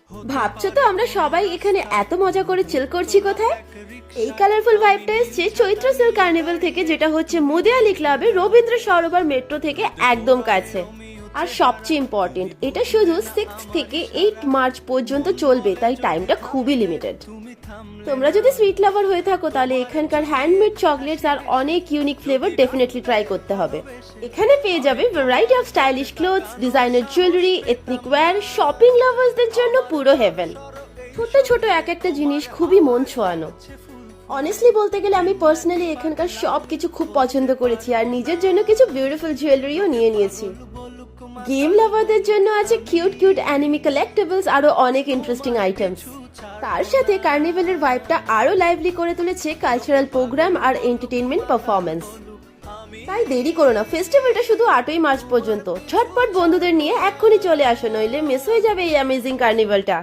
ভাবছো তো আমরা সবাই এখানে এত মজা করে চিল করছি কোথায়? এই কালারফুল ভাইবটা এসছে চৈত্র সিল্ক কার্নিভাল থেকে, যেটা হচ্ছে মুদিয়ালি ক্লাবের রবীন্দ্র সরোবর মেট্রো থেকে একদম কাছে। আর সবচেয়ে ইম্পর্টেন্ট, এটা শুধু 6 থেকে 8 মার্চ পর্যন্ত চলবে, তাই টাইমটা খুবই লিমিটেড। তোমরা যদি সুইট লাভার হয়ে থাকো তাহলে এখানকার হ্যান্ডমেড চকলেটস আর অনেক ইউনিক ফ্লেভার ডেফিনেটলি ট্রাই করতে হবে। এখানে পেয়ে যাবে variety of stylish clothes, designer jewellery, ethnic wear. Shopping লাভার্সদের জন্য পুরো হেভেন। ছোট ছোট এক একটা জিনিস খুবই মন ছোঁয়ানো। অনেস্টলি বলতে গেলে আমি পার্সোনালি এখানকার সব কিছু খুব পছন্দ করেছি, আর নিজের জন্য কিছু বিউটিফুল জুয়েলারিও নিয়ে নিয়েছি। গেম লাভারদের জন্য আছে কিউট কিউট অ্যানিমি কালেক্টেবলস, আরো অনেক ইন্টারেস্টিং আইটেমস। তার সাথে কার্নিভালের ভাইবটা আরো লাইভলি করে তুলেছে কালচারাল প্রোগ্রাম আর এন্টারটেইনমেন্ট পারফরমেন্স। তাই দেরি করো না, ফেস্টিভ্যালটা শুধু 8ই মার্চ পর্যন্ত। ঝটপট বন্ধুদের নিয়ে এক্ষুনি চলে আসো, নইলে মিস হয়ে যাবে এই অ্যামেজিং কার্নিভালটা।